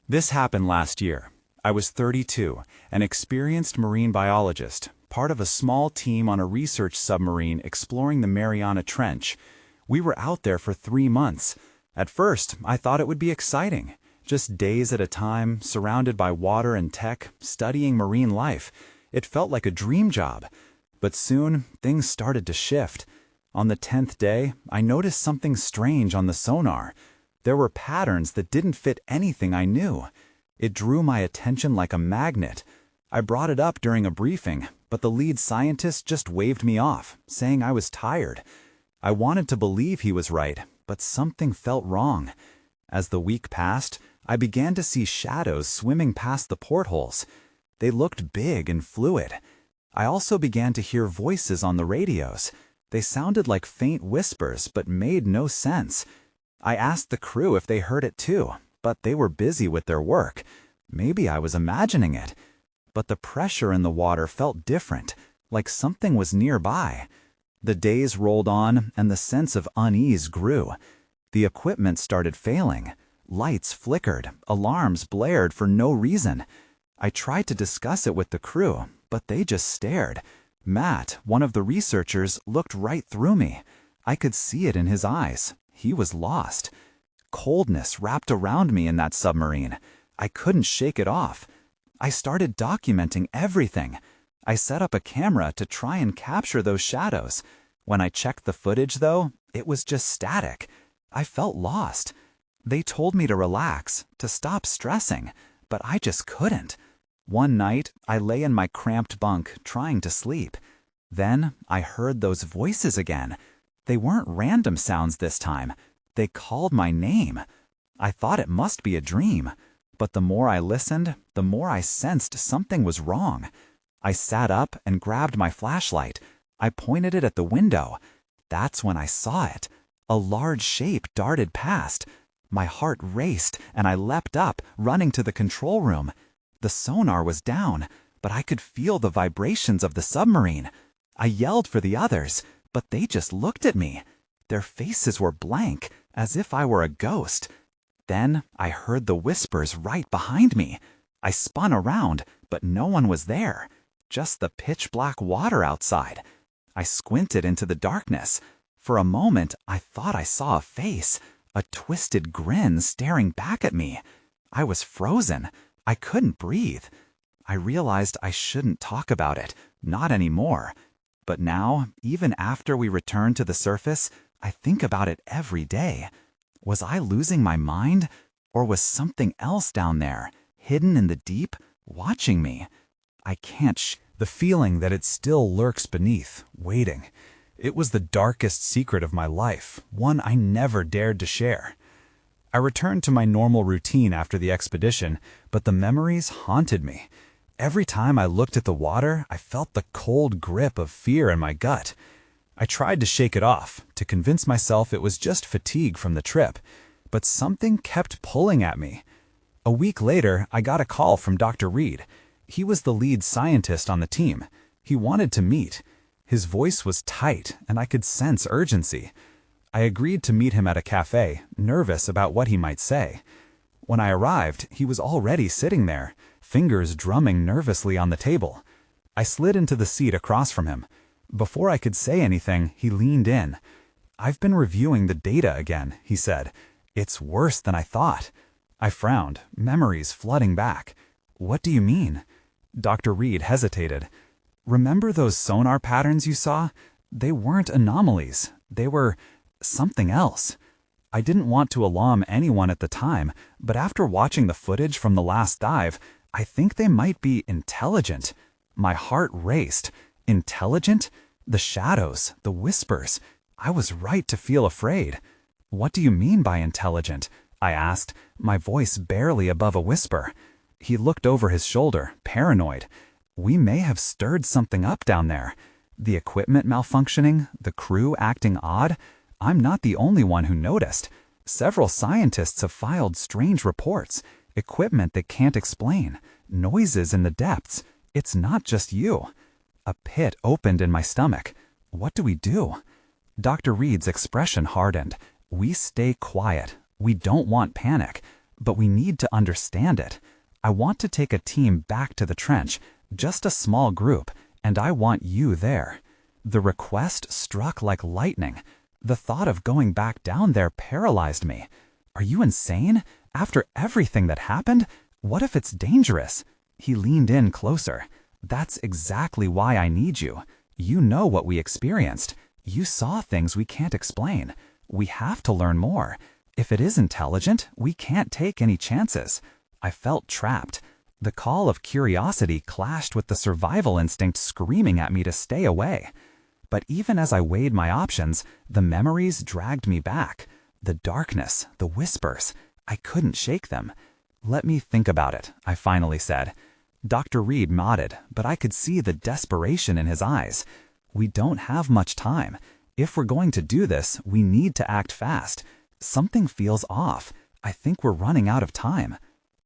This happened last year. I was 32, an experienced marine biologist, part of a small team on a research submarine exploring the Mariana Trench. We were out there for 3 months. At first, I thought it would be exciting. Just days at a time, surrounded by water and tech, studying marine life. It felt like a dream job. But soon, things started to shift. On the 10th day, I noticed something strange on the sonar. There were patterns that didn't fit anything I knew. It drew my attention like a magnet. I brought it up during a briefing, but the lead scientist just waved me off, saying I was tired. I wanted to believe he was right, but something felt wrong. As the week passed, I began to see shadows swimming past the portholes. They looked big and fluid. I also began to hear voices on the radios. They sounded like faint whispers, but made no sense. I asked the crew if they heard it too, but they were busy with their work. Maybe I was imagining it. But the pressure in the water felt different, like something was nearby. The days rolled on, and the sense of unease grew. The equipment started failing. Lights flickered, alarms blared for no reason. I tried to discuss it with the crew, but they just stared. Matt, one of the researchers, looked right through me. I could see it in his eyes. He was lost. Coldness wrapped around me in that submarine. I couldn't shake it off. I started documenting everything. I set up a camera to try and capture those shadows. When I checked the footage, though, it was just static. I felt lost. They told me to relax, to stop stressing, but I just couldn't. One night, I lay in my cramped bunk trying to sleep. Then I heard those voices again. They weren't random sounds this time. They called my name. I thought it must be a dream, but the more I listened, the more I sensed something was wrong. I sat up and grabbed my flashlight. I pointed it at the window. That's when I saw it. A large shape darted past. My heart raced, and I leapt up, running to the control room. The sonar was down, but I could feel the vibrations of the submarine. I yelled for the others, but they just looked at me. Their faces were blank, as if I were a ghost. Then I heard the whispers right behind me. I spun around, but no one was there. Just the pitch-black water outside. I squinted into the darkness. For a moment, I thought I saw a face, a twisted grin staring back at me. I was frozen. I couldn't breathe. I realized I shouldn't talk about it, not anymore. But now, even after we return to the surface, I think about it every day. Was I losing my mind? Or was something else down there, hidden in the deep, watching me? I can't The feeling that it still lurks beneath, waiting. It was the darkest secret of my life, one I never dared to share. I returned to my normal routine after the expedition, but the memories haunted me. Every time I looked at the water, I felt the cold grip of fear in my gut. I tried to shake it off, to convince myself it was just fatigue from the trip, but something kept pulling at me. A week later, I got a call from Dr. Reed. He was the lead scientist on the team. He wanted to meet. His voice was tight, and I could sense urgency. I agreed to meet him at a cafe, nervous about what he might say. When I arrived, he was already sitting there, fingers drumming nervously on the table. I slid into the seat across from him. Before I could say anything, he leaned in. "I've been reviewing the data again," he said. "It's worse than I thought." I frowned, memories flooding back. "What do you mean?" Dr. Reed hesitated. "Remember those sonar patterns you saw? They weren't anomalies. They were something else." I didn't want to alarm anyone at the time, but after watching the footage from the last dive, I think they might be intelligent. My heart raced. Intelligent? The shadows, the whispers. I was right to feel afraid. "What do you mean by intelligent?" I asked, my voice barely above a whisper. He looked over his shoulder, paranoid. "We may have stirred something up down there. The equipment malfunctioning, the crew acting odd. I'm not the only one who noticed. Several scientists have filed strange reports. Equipment they can't explain. Noises in the depths. It's not just you." A pit opened in my stomach. What do we do? Dr. Reed's expression hardened. "We stay quiet. We don't want panic. But we need to understand it. I want to take a team back to the trench, just a small group, and I want you there." The request struck like lightning. The thought of going back down there paralyzed me. Are you insane? After everything that happened? What if it's dangerous? He leaned in closer. "That's exactly why I need you. You know what we experienced. You saw things we can't explain. We have to learn more. If it is intelligent, we can't take any chances." I felt trapped. The call of curiosity clashed with the survival instinct screaming at me to stay away. But even as I weighed my options, the memories dragged me back. The darkness, the whispers, I couldn't shake them. "Let me think about it," I finally said. Dr. Reed nodded, but I could see the desperation in his eyes. "We don't have much time. If we're going to do this, we need to act fast. Something feels off. I think we're running out of time."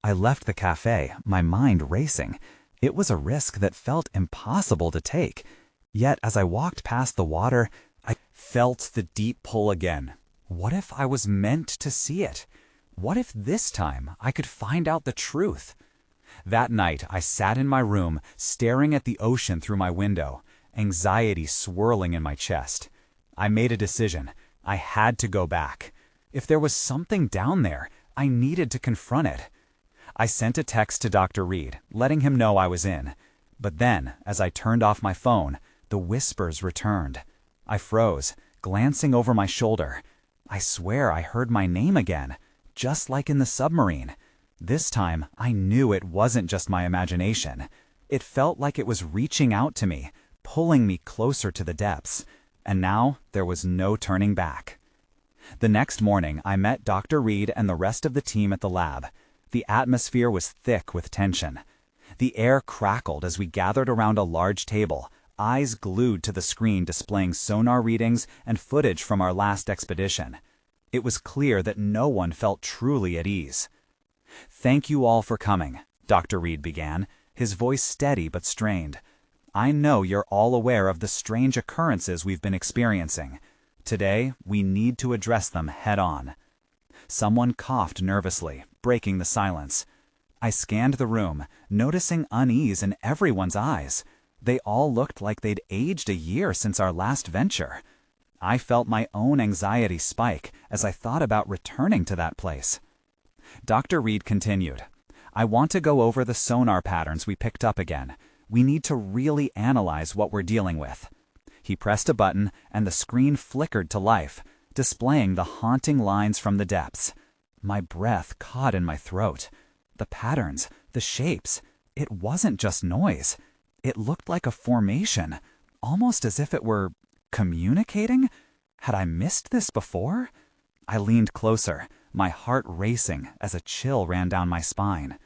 I left the cafe, my mind racing. It was a risk that felt impossible to take. Yet as I walked past the water, I felt the deep pull again. What if I was meant to see it? What if this time I could find out the truth? That night, I sat in my room, staring at the ocean through my window, anxiety swirling in my chest. I made a decision. I had to go back. If there was something down there, I needed to confront it. I sent a text to Dr. Reed, letting him know I was in. But then, as I turned off my phone, the whispers returned. I froze, glancing over my shoulder. I swear I heard my name again, just like in the submarine. This time, I knew it wasn't just my imagination. It felt like it was reaching out to me, pulling me closer to the depths. And now, there was no turning back. The next morning, I met Dr. Reed and the rest of the team at the lab. The atmosphere was thick with tension. The air crackled as we gathered around a large table, eyes glued to the screen displaying sonar readings and footage from our last expedition. It was clear that no one felt truly at ease. "Thank you all for coming," Dr. Reed began, his voice steady but strained. "I know you're all aware of the strange occurrences we've been experiencing. Today, we need to address them head-on." Someone coughed nervously, breaking the silence. I scanned the room, noticing unease in everyone's eyes. They all looked like they'd aged a year since our last venture. I felt my own anxiety spike as I thought about returning to that place. Dr. Reed continued, "I want to go over the sonar patterns we picked up again. We need to really analyze what we're dealing with." He pressed a button, and the screen flickered to life, displaying the haunting lines from the depths. My breath caught in my throat. The patterns, the shapes, it wasn't just noise. It looked like a formation, almost as if it were communicating. Had I missed this before? I leaned closer, my heart racing as a chill ran down my spine.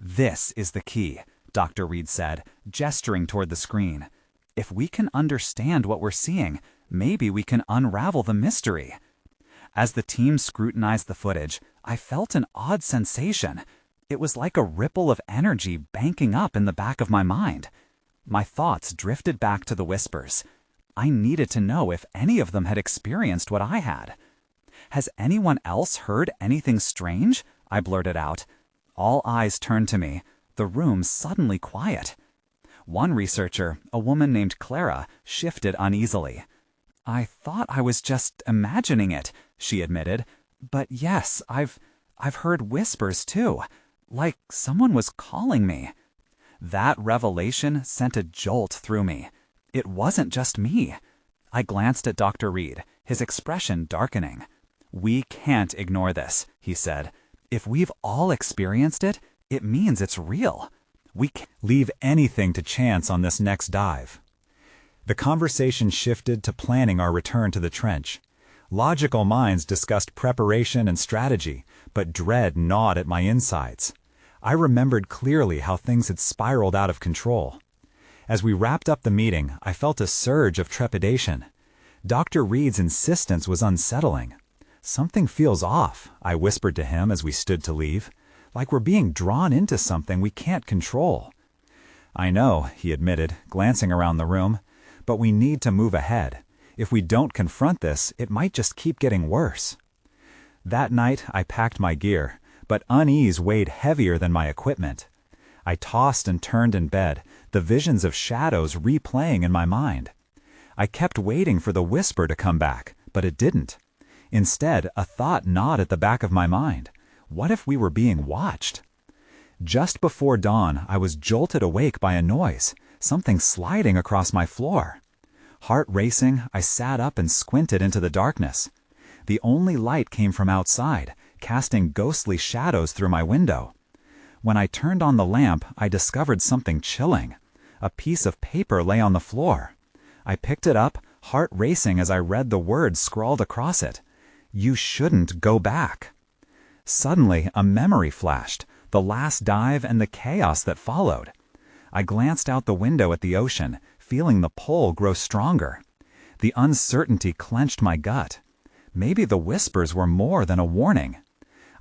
"This is the key," Dr. Reed said, gesturing toward the screen. "If we can understand what we're seeing, maybe we can unravel the mystery." As the team scrutinized the footage, I felt an odd sensation. It was like a ripple of energy banking up in the back of my mind. My thoughts drifted back to the whispers. I needed to know if any of them had experienced what I had. "Has anyone else heard anything strange?" I blurted out. All eyes turned to me, the room suddenly quiet. One researcher, a woman named Clara, shifted uneasily. "I thought I was just imagining it," she admitted. "But yes, I've heard whispers too, like someone was calling me." That revelation sent a jolt through me. It wasn't just me. I glanced at Dr. Reed, his expression darkening. "We can't ignore this," he said. "If we've all experienced it, it means it's real. We can't leave anything to chance on this next dive." The conversation shifted to planning our return to the trench. Logical minds discussed preparation and strategy, but dread gnawed at my insides. I remembered clearly how things had spiraled out of control. As we wrapped up the meeting, I felt a surge of trepidation. Dr. Reed's insistence was unsettling. "Something feels off," I whispered to him as we stood to leave, "like we're being drawn into something we can't control." "I know," he admitted, glancing around the room, "but we need to move ahead. If we don't confront this, it might just keep getting worse." That night, I packed my gear, but unease weighed heavier than my equipment. I tossed and turned in bed, the visions of shadows replaying in my mind. I kept waiting for the whisper to come back, but it didn't. Instead, a thought gnawed at the back of my mind. What if we were being watched? Just before dawn, I was jolted awake by a noise, something sliding across my floor. Heart racing, I sat up and squinted into the darkness. The only light came from outside, casting ghostly shadows through my window. When I turned on the lamp, I discovered something chilling. A piece of paper lay on the floor. I picked it up, heart racing as I read the words scrawled across it. "You shouldn't go back." Suddenly, a memory flashed, the last dive and the chaos that followed. I glanced out the window at the ocean, feeling the pull grow stronger. The uncertainty clenched my gut. Maybe the whispers were more than a warning.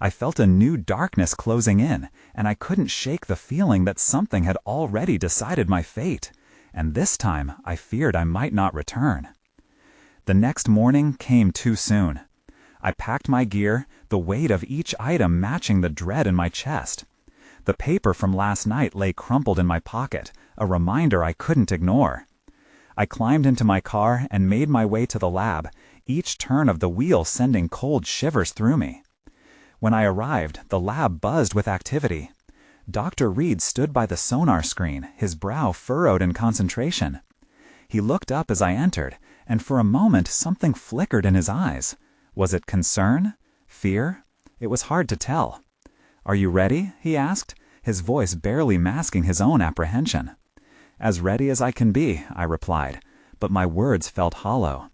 I felt a new darkness closing in, and I couldn't shake the feeling that something had already decided my fate, and this time I feared I might not return. The next morning came too soon. I packed my gear, the weight of each item matching the dread in my chest. The paper from last night lay crumpled in my pocket, a reminder I couldn't ignore. I climbed into my car and made my way to the lab, each turn of the wheel sending cold shivers through me. When I arrived, the lab buzzed with activity. Dr. Reed stood by the sonar screen, his brow furrowed in concentration. He looked up as I entered, and for a moment something flickered in his eyes. Was it concern? Fear? It was hard to tell. "Are you ready?" he asked, his voice barely masking his own apprehension. "As ready as I can be," I replied, but my words felt hollow.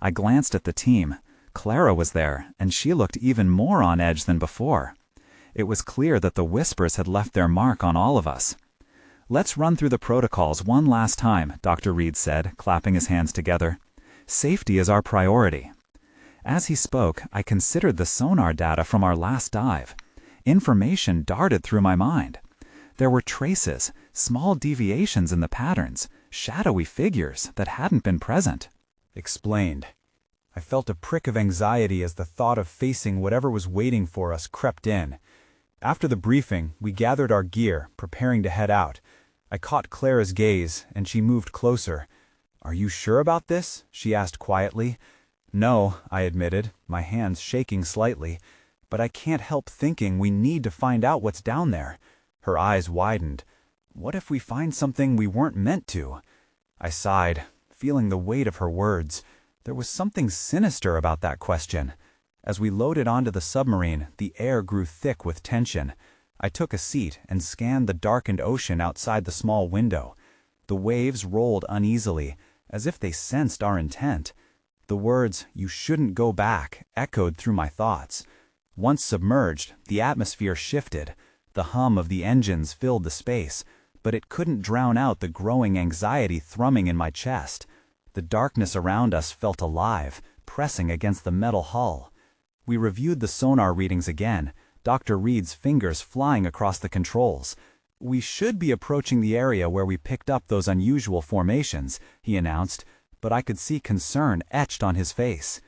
I glanced at the team. Clara was there, and she looked even more on edge than before. It was clear that the whispers had left their mark on all of us. "Let's run through the protocols one last time," Dr. Reed said, clapping his hands together. "Safety is our priority." As he spoke, I considered the sonar data from our last dive. Information darted through my mind. There were traces, small deviations in the patterns, shadowy figures that hadn't been present. Explained. I felt a prick of anxiety as the thought of facing whatever was waiting for us crept in. After the briefing, we gathered our gear, preparing to head out. I caught Clara's gaze, and she moved closer. "Are you sure about this?" she asked quietly. "No," I admitted, my hands shaking slightly, "but I can't help thinking we need to find out what's down there." Her eyes widened. "What if we find something we weren't meant to?" I sighed, feeling the weight of her words. There was something sinister about that question. As we loaded onto the submarine, the air grew thick with tension. I took a seat and scanned the darkened ocean outside the small window. The waves rolled uneasily, as if they sensed our intent. The words, "You shouldn't go back," echoed through my thoughts. Once submerged, the atmosphere shifted. The hum of the engines filled the space, but it couldn't drown out the growing anxiety thrumming in my chest. The darkness around us felt alive, pressing against the metal hull. We reviewed the sonar readings again, Dr. Reed's fingers flying across the controls. "We should be approaching the area where we picked up those unusual formations," he announced, but I could see concern etched on his face.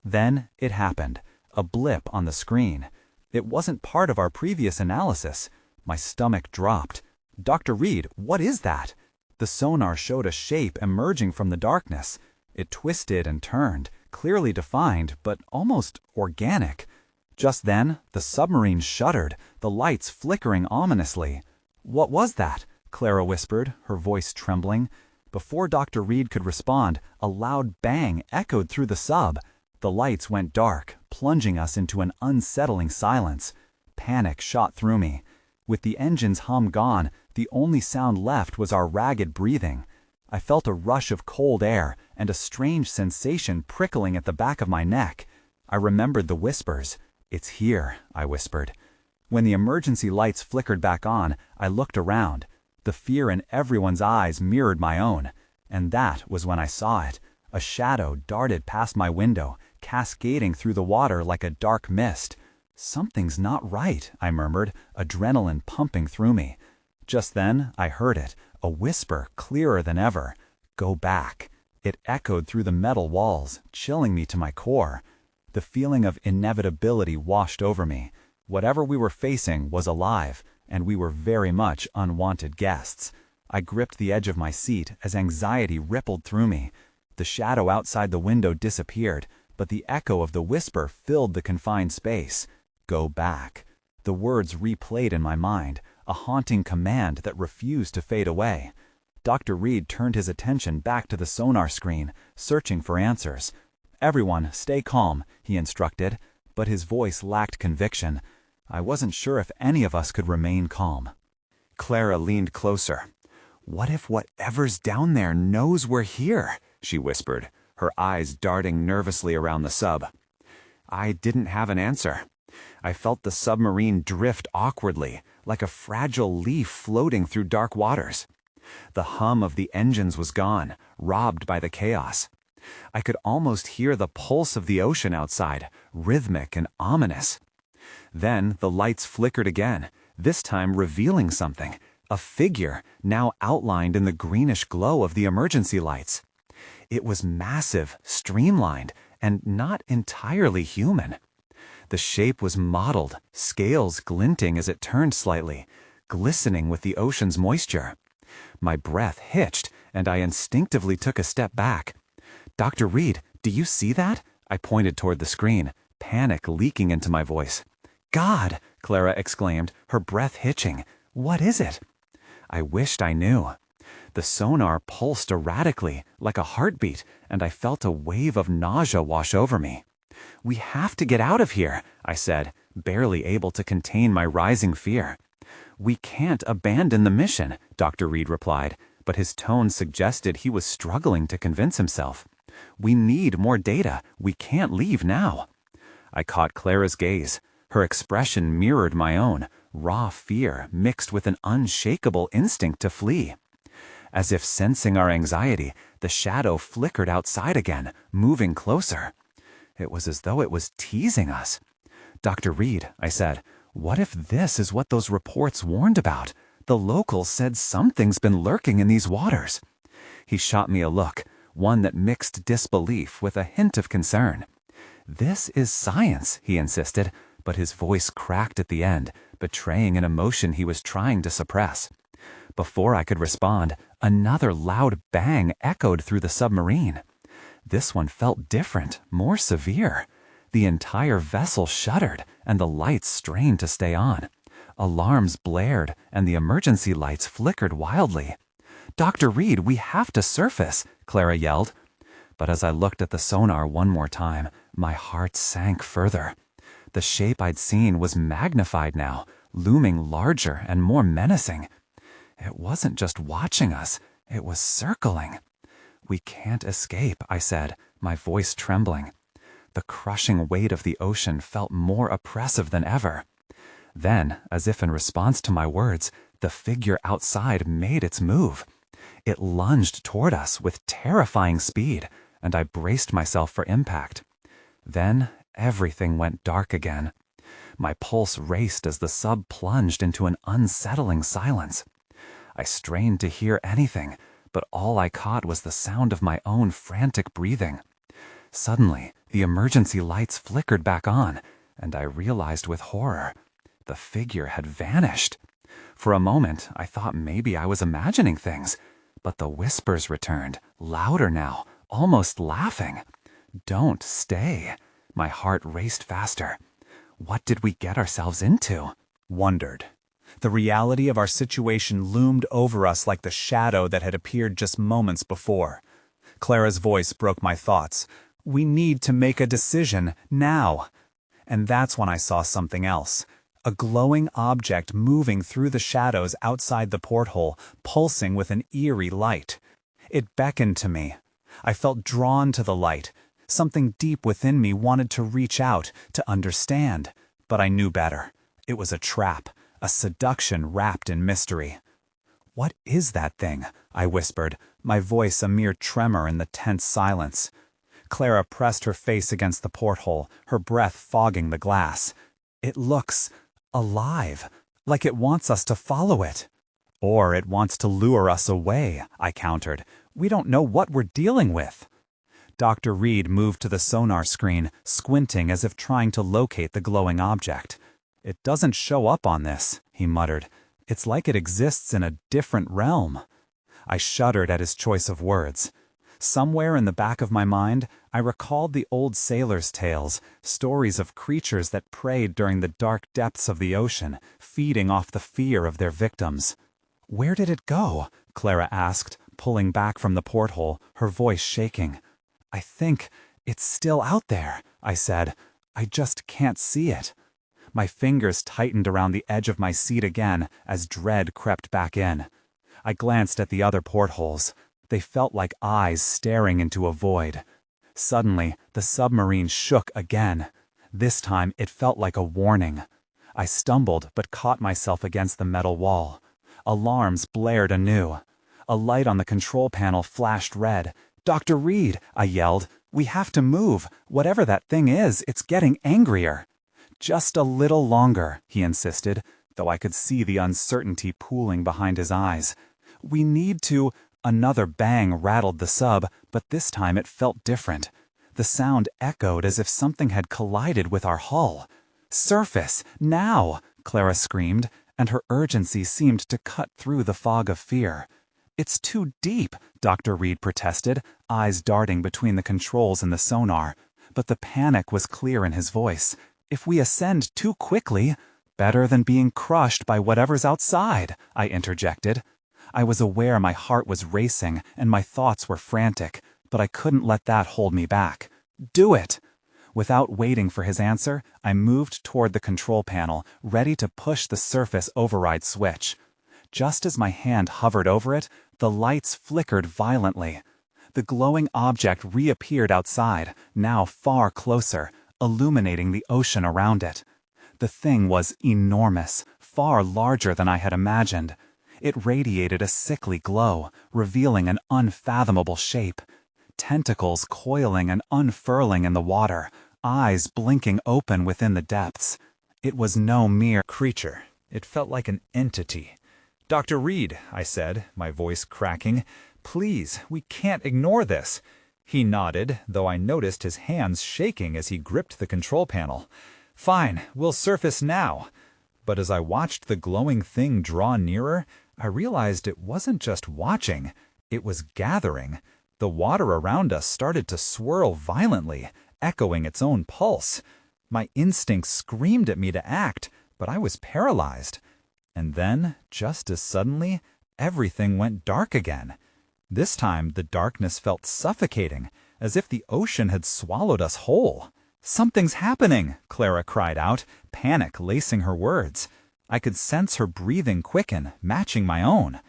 Then it happened, a blip on the screen. It wasn't part of our previous analysis. My stomach dropped. "Dr. Reed, what is that?" The sonar showed a shape emerging from the darkness. It twisted and turned, clearly defined, but almost organic. Just then, the submarine shuddered, the lights flickering ominously. "What was that?" Clara whispered, her voice trembling. Before Dr. Reed could respond, a loud bang echoed through the sub. The lights went dark, plunging us into an unsettling silence. Panic shot through me. With the engine's hum gone, the only sound left was our ragged breathing. I felt a rush of cold air and a strange sensation prickling at the back of my neck. I remembered the whispers. "It's here," I whispered. When the emergency lights flickered back on, I looked around. The fear in everyone's eyes mirrored my own. And that was when I saw it. A shadow darted past my window, cascading through the water like a dark mist. "Something's not right," I murmured, adrenaline pumping through me. Just then, I heard it, a whisper clearer than ever. "Go back." It echoed through the metal walls, chilling me to my core. The feeling of inevitability washed over me. Whatever we were facing was alive, and we were very much unwanted guests. I gripped the edge of my seat as anxiety rippled through me. The shadow outside the window disappeared, but the echo of the whisper filled the confined space. Go back. The words replayed in my mind, a haunting command that refused to fade away. Dr. Reed turned his attention back to the sonar screen, searching for answers. "Everyone, stay calm," he instructed, but his voice lacked conviction. I wasn't sure if any of us could remain calm. Clara leaned closer. "What if whatever's down there knows we're here?" she whispered, her eyes darting nervously around the sub. I didn't have an answer. I felt the submarine drift awkwardly, like a fragile leaf floating through dark waters. The hum of the engines was gone, robbed by the chaos. I could almost hear the pulse of the ocean outside, rhythmic and ominous. Then the lights flickered again, this time revealing something, a figure now outlined in the greenish glow of the emergency lights. It was massive, streamlined, and not entirely human. The shape was mottled, scales glinting as it turned slightly, glistening with the ocean's moisture. My breath hitched, and I instinctively took a step back. "Dr. Reed, do you see that?" I pointed toward the screen, panic leaking into my voice. "God!" Clara exclaimed, her breath hitching. "What is it?" I wished I knew. The sonar pulsed erratically, like a heartbeat, and I felt a wave of nausea wash over me. "We have to get out of here," I said, barely able to contain my rising fear. "We can't abandon the mission," Dr. Reed replied, but his tone suggested he was struggling to convince himself. "We need more data. We can't leave now." I caught Clara's gaze. Her expression mirrored my own, raw fear mixed with an unshakable instinct to flee. As if sensing our anxiety, the shadow flickered outside again, moving closer. It was as though it was teasing us. "Dr. Reed," I said, "what if this is what those reports warned about? The locals said something's been lurking in these waters." He shot me a look, one that mixed disbelief with a hint of concern. "This is science," he insisted, but his voice cracked at the end, betraying an emotion he was trying to suppress. Before I could respond, another loud bang echoed through the submarine. This one felt different, more severe. The entire vessel shuddered, and the lights strained to stay on. Alarms blared, and the emergency lights flickered wildly. "Dr. Reed, we have to surface," Clara yelled. But as I looked at the sonar one more time, my heart sank further. The shape I'd seen was magnified now, looming larger and more menacing. It wasn't just watching us, it was circling. "We can't escape," I said, my voice trembling. The crushing weight of the ocean felt more oppressive than ever. Then, as if in response to my words, the figure outside made its move. It lunged toward us with terrifying speed, and I braced myself for impact. Then everything went dark again. My pulse raced as the sub plunged into an unsettling silence. I strained to hear anything, but all I caught was the sound of my own frantic breathing. Suddenly, the emergency lights flickered back on, and I realized with horror, the figure had vanished. For a moment, I thought maybe I was imagining things, but the whispers returned, louder now, almost laughing. "Don't stay." My heart raced faster. What did we get ourselves into? Wondered. The reality of our situation loomed over us like the shadow that had appeared just moments before. Clara's voice broke my thoughts. "We need to make a decision, now." And that's when I saw something else. A glowing object moving through the shadows outside the porthole, pulsing with an eerie light. It beckoned to me. I felt drawn to the light. Something deep within me wanted to reach out, to understand. But I knew better. It was a trap, a seduction wrapped in mystery. "What is that thing?" I whispered, my voice a mere tremor in the tense silence. Clara pressed her face against the porthole, her breath fogging the glass. "It looks alive, like it wants us to follow it." "Or it wants to lure us away," I countered. "We don't know what we're dealing with." Dr. Reed moved to the sonar screen, squinting as if trying to locate the glowing object. "It doesn't show up on this," he muttered. "It's like it exists in a different realm." I shuddered at his choice of words. Somewhere in the back of my mind, I recalled the old sailors' tales, stories of creatures that preyed during the dark depths of the ocean, feeding off the fear of their victims. "Where did it go?" Clara asked, pulling back from the porthole, her voice shaking. "I think it's still out there," I said. "I just can't see it." My fingers tightened around the edge of my seat again as dread crept back in. I glanced at the other portholes. They felt like eyes staring into a void. Suddenly, the submarine shook again. This time, it felt like a warning. I stumbled but caught myself against the metal wall. Alarms blared anew. A light on the control panel flashed red. "Dr. Reed," I yelled, "we have to move. Whatever that thing is, it's getting angrier." "Just a little longer," he insisted, though I could see the uncertainty pooling behind his eyes. "We need to—" Another bang rattled the sub, but this time it felt different. The sound echoed as if something had collided with our hull. "Surface, now!" Clara screamed, and her urgency seemed to cut through the fog of fear. "It's too deep," Dr. Reed protested, eyes darting between the controls and the sonar. But the panic was clear in his voice. "If we ascend too quickly—" "Better than being crushed by whatever's outside," I interjected. I was aware my heart was racing and my thoughts were frantic, but I couldn't let that hold me back. "Do it!" Without waiting for his answer, I moved toward the control panel, ready to push the surface override switch. Just as my hand hovered over it, the lights flickered violently. The glowing object reappeared outside, now far closer, illuminating the ocean around it. The thing was enormous, far larger than I had imagined. It radiated a sickly glow, revealing an unfathomable shape. Tentacles coiling and unfurling in the water, eyes blinking open within the depths. It was no mere creature. It felt like an entity. "Dr. Reed," I said, my voice cracking, "please, we can't ignore this." He nodded, though I noticed his hands shaking as he gripped the control panel. "Fine, we'll surface now." But as I watched the glowing thing draw nearer, I realized it wasn't just watching, it was gathering. The water around us started to swirl violently, echoing its own pulse. My instincts screamed at me to act, but I was paralyzed. And then, just as suddenly, everything went dark again. This time, the darkness felt suffocating, as if the ocean had swallowed us whole. "Something's happening!" Clara cried out, panic lacing her words. I could sense her breathing quicken, matching my own.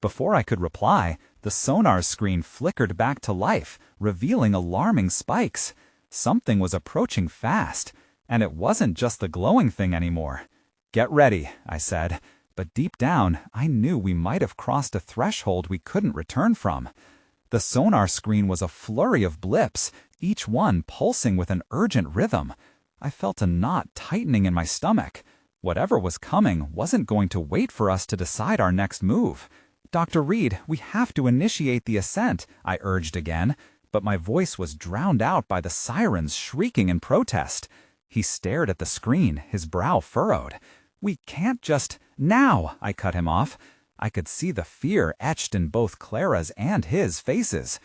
Before I could reply, the sonar screen flickered back to life, revealing alarming spikes. Something was approaching fast, and it wasn't just the glowing thing anymore. "Get ready," I said, but deep down, I knew we might have crossed a threshold we couldn't return from. The sonar screen was a flurry of blips, each one pulsing with an urgent rhythm. I felt a knot tightening in my stomach. Whatever was coming wasn't going to wait for us to decide our next move. "Dr. Reed, we have to initiate the ascent," I urged again, but my voice was drowned out by the sirens shrieking in protest. He stared at the screen, his brow furrowed. "We can't just—" "Now!" I cut him off. I could see the fear etched in both Clara's and his faces.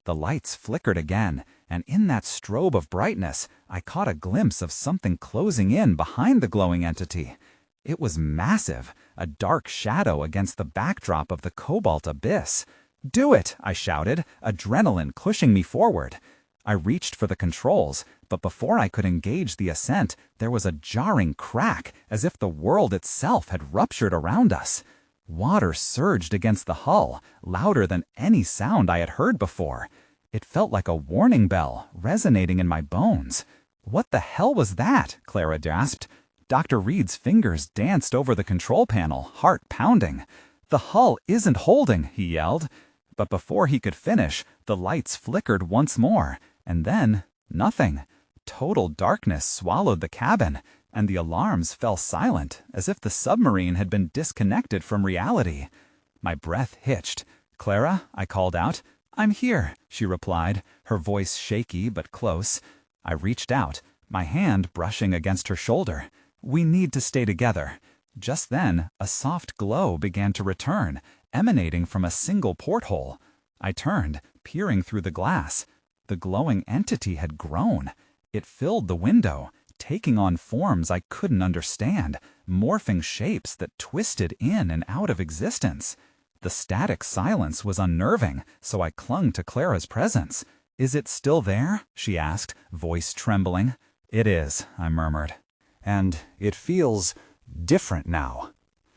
The lights flickered again, and in that strobe of brightness, I caught a glimpse of something closing in behind the glowing entity. It was massive, a dark shadow against the backdrop of the cobalt abyss. "Do it!" I shouted, adrenaline pushing me forward. I reached for the controls, but before I could engage the ascent, there was a jarring crack, as if the world itself had ruptured around us. Water surged against the hull, louder than any sound I had heard before. It felt like a warning bell, resonating in my bones. "What the hell was that?" Clara gasped. Dr. Reed's fingers danced over the control panel, heart pounding. "The hull isn't holding," he yelled. But before he could finish, the lights flickered once more, and then nothing. Total darkness swallowed the cabin, and the alarms fell silent, as if the submarine had been disconnected from reality. My breath hitched. "Clara," I called out. "I'm here," she replied, her voice shaky but close. I reached out, my hand brushing against her shoulder. We need to stay together. Just then, a soft glow began to return, emanating from a single porthole. I turned, peering through the glass. The glowing entity had grown. It filled the window, taking on forms I couldn't understand, morphing shapes that twisted in and out of existence. The static silence was unnerving, so I clung to Clara's presence. "Is it still there?" she asked, voice trembling. "It is," I murmured. "And it feels different now."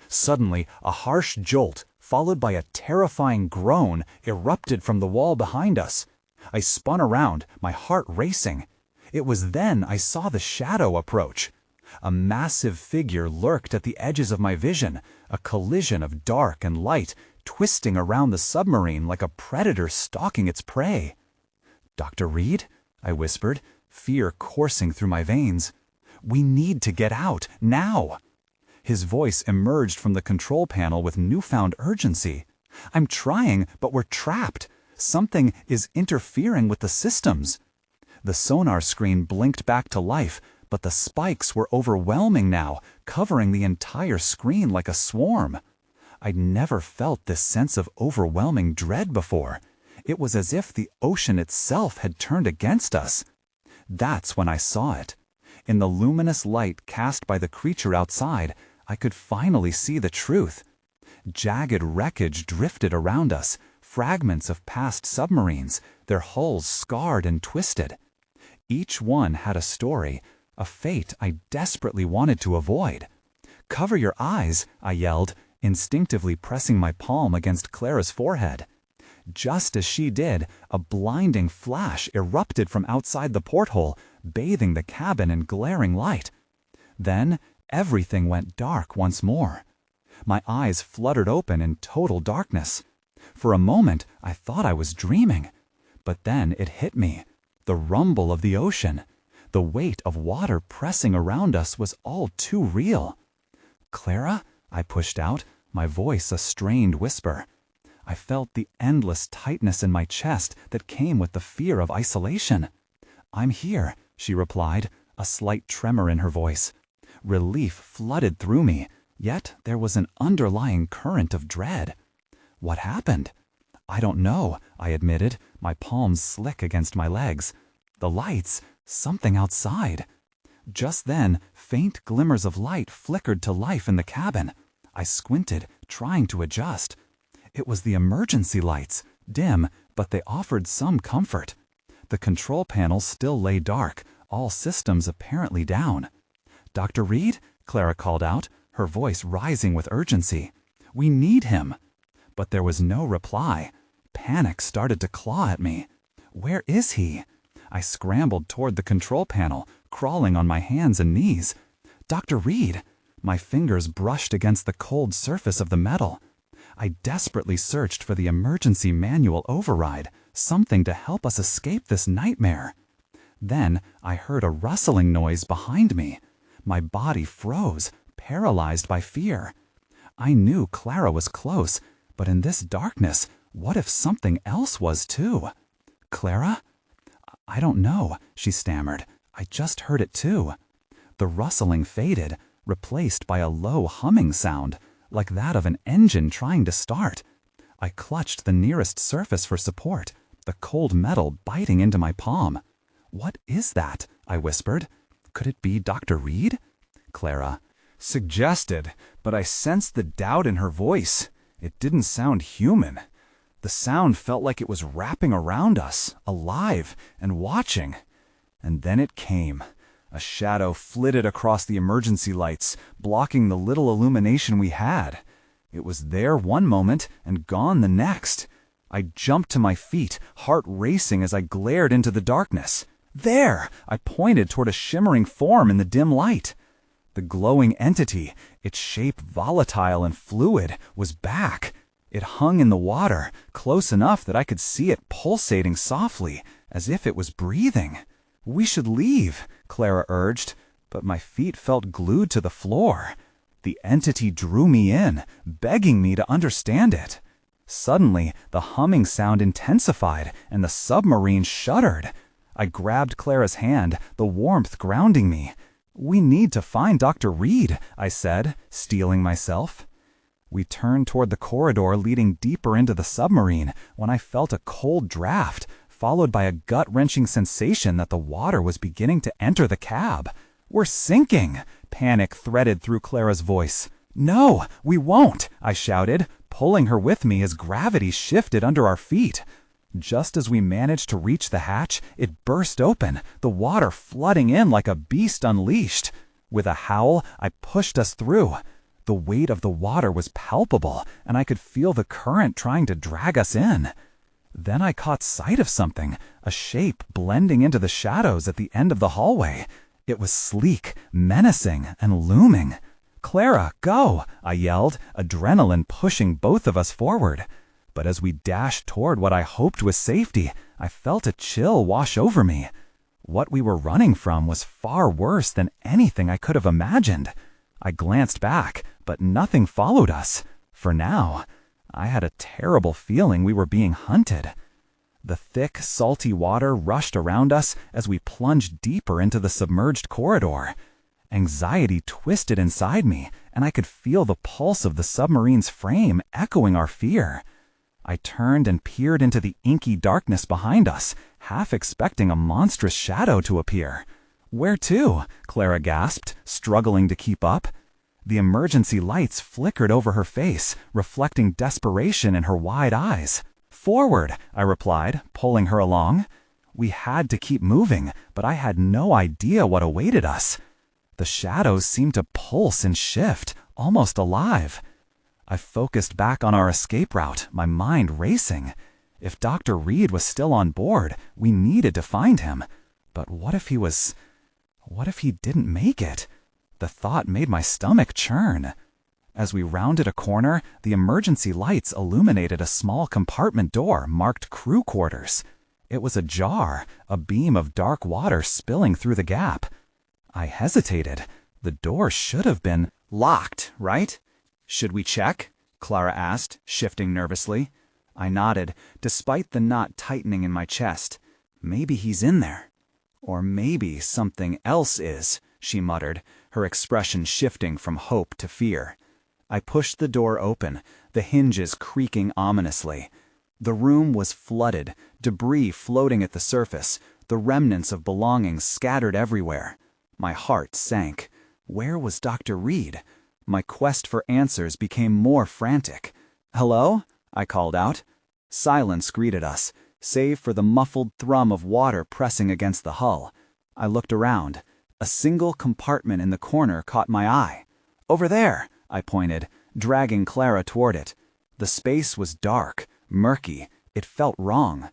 Suddenly, a harsh jolt, followed by a terrifying groan, erupted from the wall behind us. I spun around, my heart racing. It was then I saw the shadow approach. A massive figure lurked at the edges of my vision, a collision of dark and light, twisting around the submarine like a predator stalking its prey. "Dr. Reed?" I whispered, fear coursing through my veins. "We need to get out, now!" His voice emerged from the control panel with newfound urgency. "I'm trying, but we're trapped. Something is interfering with the systems." The sonar screen blinked back to life, but the spikes were overwhelming now, covering the entire screen like a swarm. I'd never felt this sense of overwhelming dread before. It was as if the ocean itself had turned against us. That's when I saw it. In the luminous light cast by the creature outside, I could finally see the truth. Jagged wreckage drifted around us, fragments of past submarines, their hulls scarred and twisted. Each one had a story, a fate I desperately wanted to avoid. "Cover your eyes," I yelled, instinctively pressing my palm against Clara's forehead. Just as she did, a blinding flash erupted from outside the porthole, bathing the cabin in glaring light. Then everything went dark once more. My eyes fluttered open in total darkness. For a moment, I thought I was dreaming. But then it hit me. The rumble of the ocean. The weight of water pressing around us was all too real. "Clara?" I pushed out, my voice a strained whisper. I felt the endless tightness in my chest that came with the fear of isolation. "I'm here," she replied, a slight tremor in her voice. Relief flooded through me, yet there was an underlying current of dread. "What happened?" "I don't know," I admitted, my palms slick against my legs. "The lights, something outside." Just then, faint glimmers of light flickered to life in the cabin. I squinted, trying to adjust. It was the emergency lights, dim, but they offered some comfort. The control panel still lay dark, all systems apparently down. "Dr. Reed?" Clara called out, her voice rising with urgency. "We need him." But there was no reply. Panic started to claw at me. "Where is he?" I scrambled toward the control panel, crawling on my hands and knees. "Dr. Reed!" My fingers brushed against the cold surface of the metal. I desperately searched for the emergency manual override, something to help us escape this nightmare. Then I heard a rustling noise behind me. My body froze, paralyzed by fear. I knew Clara was close, but in this darkness, what if something else was too? "Clara?" "I don't know," she stammered. "I just heard it too." The rustling faded, replaced by a low humming sound, like that of an engine trying to start. I clutched the nearest surface for support, the cold metal biting into my palm. "What is that?" I whispered. "Could it be Dr. Reed?" Clara suggested, but I sensed the doubt in her voice. It didn't sound human. The sound felt like it was wrapping around us, alive and watching. And then it came. A shadow flitted across the emergency lights, blocking the little illumination we had. It was there one moment and gone the next. I jumped to my feet, heart racing as I glared into the darkness. "There!" I pointed toward a shimmering form in the dim light. The glowing entity, its shape volatile and fluid, was back. It hung in the water, close enough that I could see it pulsating softly, as if it was breathing. "We should leave," Clara urged, but my feet felt glued to the floor. The entity drew me in, begging me to understand it. Suddenly, the humming sound intensified, and the submarine shuddered. I grabbed Clara's hand, the warmth grounding me. "We need to find Dr. Reed," I said, steeling myself. We turned toward the corridor leading deeper into the submarine when I felt a cold draft, followed by a gut-wrenching sensation that the water was beginning to enter the cab. "We're sinking!" Panic threaded through Clara's voice. "No, we won't!" I shouted, pulling her with me as gravity shifted under our feet. Just as we managed to reach the hatch, it burst open, the water flooding in like a beast unleashed. With a howl, I pushed us through. The weight of the water was palpable, and I could feel the current trying to drag us in. Then I caught sight of something, a shape blending into the shadows at the end of the hallway. It was sleek, menacing, and looming. "Clara, go!" I yelled, adrenaline pushing both of us forward. But as we dashed toward what I hoped was safety, I felt a chill wash over me. What we were running from was far worse than anything I could have imagined. I glanced back, but nothing followed us. For now, I had a terrible feeling we were being hunted. The thick, salty water rushed around us as we plunged deeper into the submerged corridor. Anxiety twisted inside me, and I could feel the pulse of the submarine's frame echoing our fear. I turned and peered into the inky darkness behind us, half expecting a monstrous shadow to appear. "Where to?" Clara gasped, struggling to keep up. The emergency lights flickered over her face, reflecting desperation in her wide eyes. "Forward," I replied, pulling her along. We had to keep moving, but I had no idea what awaited us. The shadows seemed to pulse and shift, almost alive. I focused back on our escape route, my mind racing. If Dr. Reed was still on board, we needed to find him. But what if he didn't make it? The thought made my stomach churn. As we rounded a corner, the emergency lights illuminated a small compartment door marked crew quarters. It was ajar, a beam of dark water spilling through the gap. I hesitated. The door should have been Locked, right? "Should we check?" Clara asked, shifting nervously. I nodded, despite the knot tightening in my chest. "Maybe he's in there. Or maybe something else is," she muttered, her expression shifting from hope to fear. I pushed the door open, the hinges creaking ominously. The room was flooded, debris floating at the surface, the remnants of belongings scattered everywhere. My heart sank. Where was Dr. Reed? My quest for answers became more frantic. "Hello?" I called out. Silence greeted us, save for the muffled thrum of water pressing against the hull. I looked around. A single compartment in the corner caught my eye. "Over there," I pointed, dragging Clara toward it. The space was dark, murky. It felt wrong.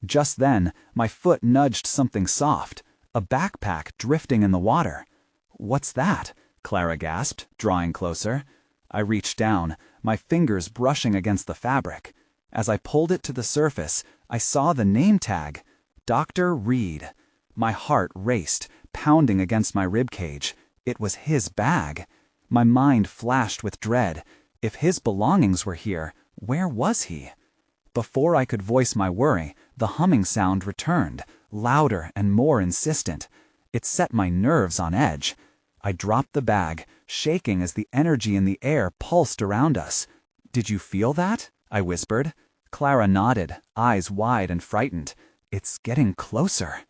Just then, my foot nudged something soft, a backpack drifting in the water. "What's that?" Clara gasped, drawing closer. I reached down, my fingers brushing against the fabric. As I pulled it to the surface, I saw the name tag, Dr. Reed. My heart raced, pounding against my ribcage. It was his bag. My mind flashed with dread. If his belongings were here, where was he? Before I could voice my worry, the humming sound returned, louder and more insistent. It set my nerves on edge. I dropped the bag, shaking as the energy in the air pulsed around us. "Did you feel that?" I whispered. Clara nodded, eyes wide and frightened. "It's getting closer."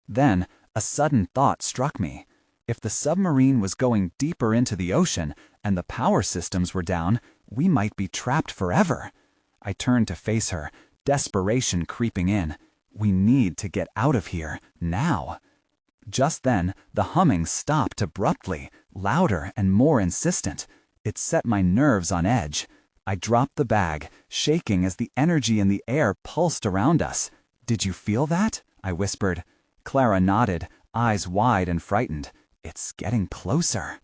Then, a sudden thought struck me. If the submarine was going deeper into the ocean and the power systems were down, we might be trapped forever. I turned to face her, desperation creeping in. We need to get out of here, now. Just then, the humming stopped abruptly, louder and more insistent. It set my nerves on edge. I dropped the bag, shaking as the energy in the air pulsed around us. "Did you feel that?" I whispered. Clara nodded, eyes wide and frightened. "It's getting closer."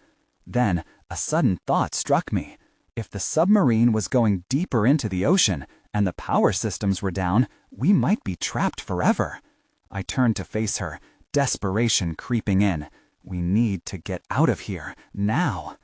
Then, a sudden thought struck me. If the submarine was going deeper into the ocean and the power systems were down, we might be trapped forever. I turned to face her, desperation creeping in. We need to get out of here, now.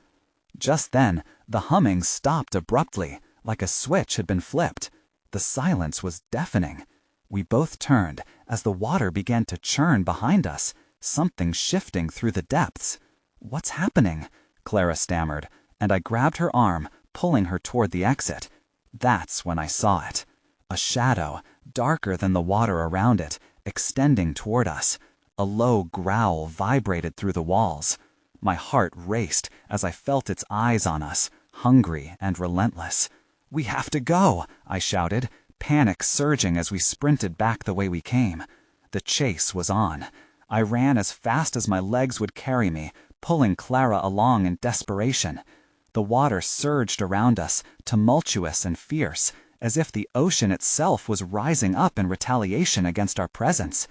Just then, the humming stopped abruptly, like a switch had been flipped. The silence was deafening. We both turned as the water began to churn behind us, something shifting through the depths. "What's happening?" Clara stammered, and I grabbed her arm, pulling her toward the exit. That's when I saw it. A shadow, darker than the water around it, extending toward us. A low growl vibrated through the walls. My heart raced as I felt its eyes on us, hungry and relentless. "We have to go," I shouted, panic surging as we sprinted back the way we came. The chase was on. I ran as fast as my legs would carry me, pulling Clara along in desperation. The water surged around us, tumultuous and fierce, as if the ocean itself was rising up in retaliation against our presence.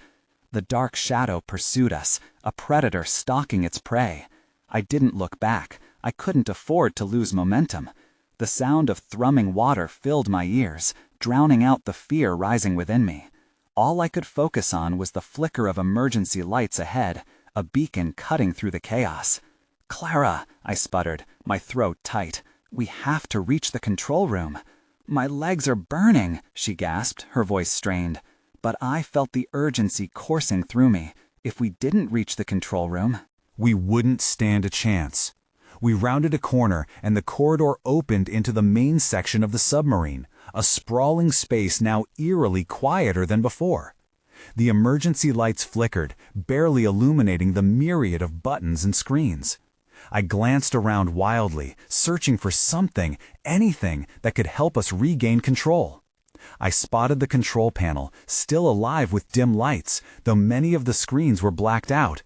The dark shadow pursued us, a predator stalking its prey. I didn't look back. I couldn't afford to lose momentum. The sound of thrumming water filled my ears, drowning out the fear rising within me. All I could focus on was the flicker of emergency lights ahead, a beacon cutting through the chaos. "Clara," I sputtered, my throat tight. "We have to reach the control room." "My legs are burning," she gasped, her voice strained. But I felt the urgency coursing through me. If we didn't reach the control room, we wouldn't stand a chance. We rounded a corner, and the corridor opened into the main section of the submarine, a sprawling space now eerily quieter than before. The emergency lights flickered, barely illuminating the myriad of buttons and screens. I glanced around wildly, searching for something, anything that could help us regain control. I spotted the control panel, still alive with dim lights, though many of the screens were blacked out.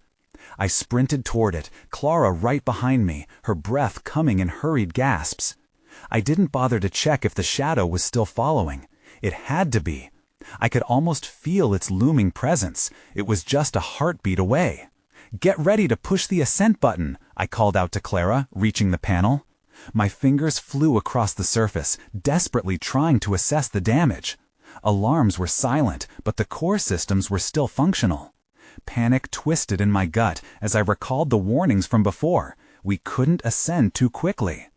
I sprinted toward it, Clara right behind me, her breath coming in hurried gasps. I didn't bother to check if the shadow was still following. It had to be. I could almost feel its looming presence. It was just a heartbeat away. "Get ready to push the ascent button," I called out to Clara, reaching the panel. My fingers flew across the surface, desperately trying to assess the damage. Alarms were silent, but the core systems were still functional. Panic twisted in my gut as I recalled the warnings from before. We couldn't ascend too quickly.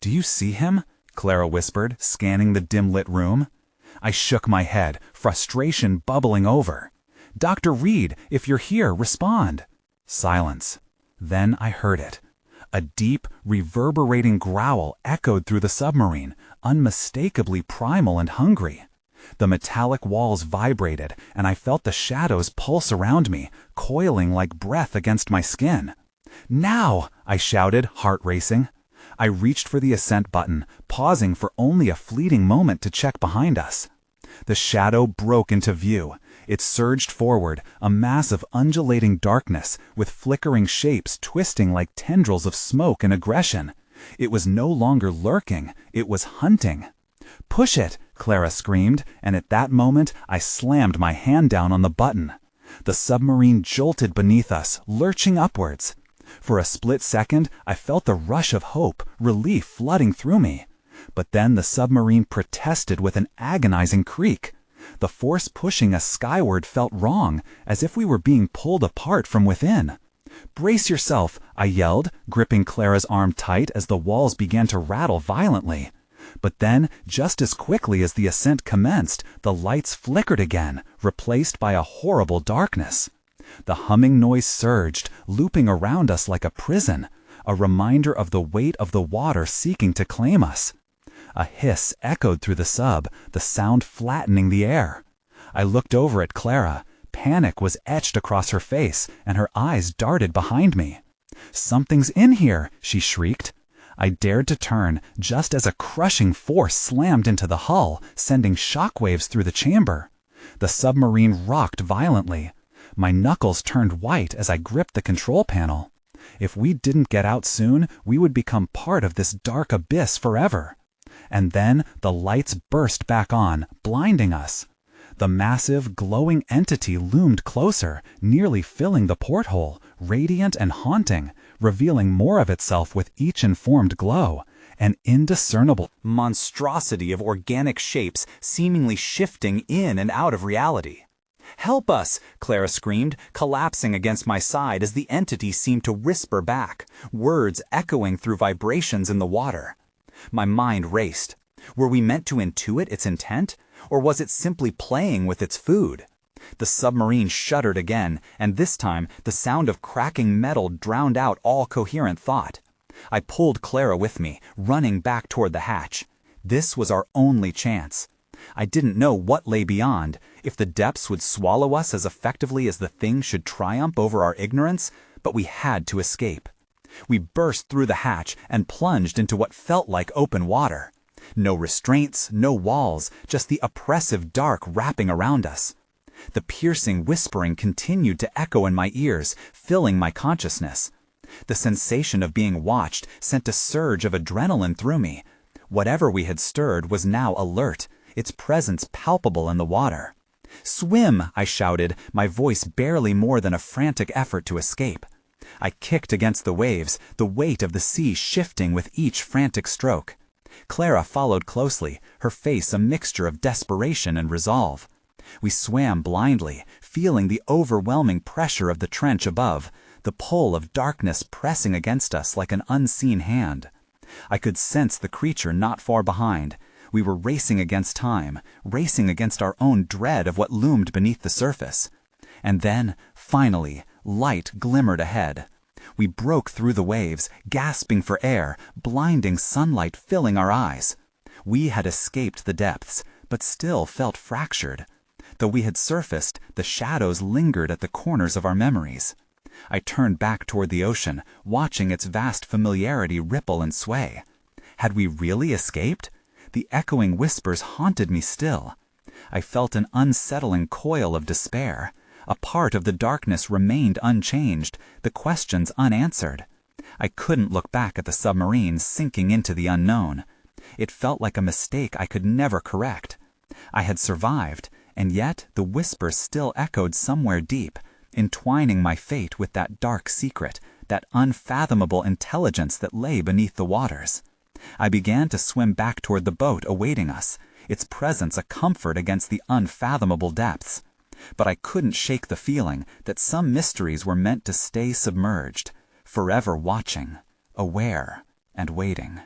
"Do you see him?" Clara whispered, scanning the dim-lit room. I shook my head, frustration bubbling over. "Dr. Reed, if you're here, respond." Silence. Then I heard it. A deep, reverberating growl echoed through the submarine, unmistakably primal and hungry. The metallic walls vibrated, and I felt the shadows pulse around me, coiling like breath against my skin. "Now!" I shouted, heart racing. I reached for the ascent button, pausing for only a fleeting moment to check behind us. The shadow broke into view. It surged forward, a mass of undulating darkness, with flickering shapes twisting like tendrils of smoke and aggression. It was no longer lurking, it was hunting. "Push it!" Clara screamed, and at that moment I slammed my hand down on the button. The submarine jolted beneath us, lurching upwards. For a split second, I felt the rush of hope, relief flooding through me. But then the submarine protested with an agonizing creak. The force pushing us skyward felt wrong, as if we were being pulled apart from within. "Brace yourself," I yelled, gripping Clara's arm tight as the walls began to rattle violently. But then, just as quickly as the ascent commenced, the lights flickered again, replaced by a horrible darkness. The humming noise surged, looping around us like a prison, a reminder of the weight of the water seeking to claim us. A hiss echoed through the sub, the sound flattening the air. I looked over at Clara. Panic was etched across her face, and her eyes darted behind me. "Something's in here!" she shrieked. I dared to turn, just as a crushing force slammed into the hull, sending shockwaves through the chamber. The submarine rocked violently. My knuckles turned white as I gripped the control panel. If we didn't get out soon, we would become part of this dark abyss forever. And then the lights burst back on, blinding us. The massive, glowing entity loomed closer, nearly filling the porthole, radiant and haunting, revealing more of itself with each informed glow, an indiscernible monstrosity of organic shapes seemingly shifting in and out of reality. "Help us!" Clara screamed, collapsing against my side as the entity seemed to whisper back, words echoing through vibrations in the water. My mind raced. Were we meant to intuit its intent, or was it simply playing with its food? The submarine shuddered again, and this time the sound of cracking metal drowned out all coherent thought. I pulled Clara with me, running back toward the hatch. This was our only chance. I didn't know what lay beyond, if the depths would swallow us as effectively as the thing should triumph over our ignorance, but we had to escape. We burst through the hatch and plunged into what felt like open water. No restraints, no walls, just the oppressive dark wrapping around us. The piercing whispering continued to echo in my ears, filling my consciousness. The sensation of being watched sent a surge of adrenaline through me. Whatever we had stirred was now alert, its presence palpable in the water. "Swim!" I shouted, my voice barely more than a frantic effort to escape. I kicked against the waves, the weight of the sea shifting with each frantic stroke. Clara followed closely, her face a mixture of desperation and resolve. We swam blindly, feeling the overwhelming pressure of the trench above, the pull of darkness pressing against us like an unseen hand. I could sense the creature not far behind. We were racing against time, racing against our own dread of what loomed beneath the surface. And then, finally, light glimmered ahead. We broke through the waves, gasping for air, blinding sunlight filling our eyes. We had escaped the depths, but still felt fractured. Though we had surfaced, the shadows lingered at the corners of our memories. I turned back toward the ocean, watching its vast familiarity ripple and sway. Had we really escaped? The echoing whispers haunted me still. I felt an unsettling coil of despair. A part of the darkness remained unchanged, the questions unanswered. I couldn't look back at the submarine sinking into the unknown. It felt like a mistake I could never correct. I had survived, and yet the whispers still echoed somewhere deep, entwining my fate with that dark secret, that unfathomable intelligence that lay beneath the waters. I began to swim back toward the boat awaiting us, its presence a comfort against the unfathomable depths. But I couldn't shake the feeling that some mysteries were meant to stay submerged, forever watching, aware, and waiting.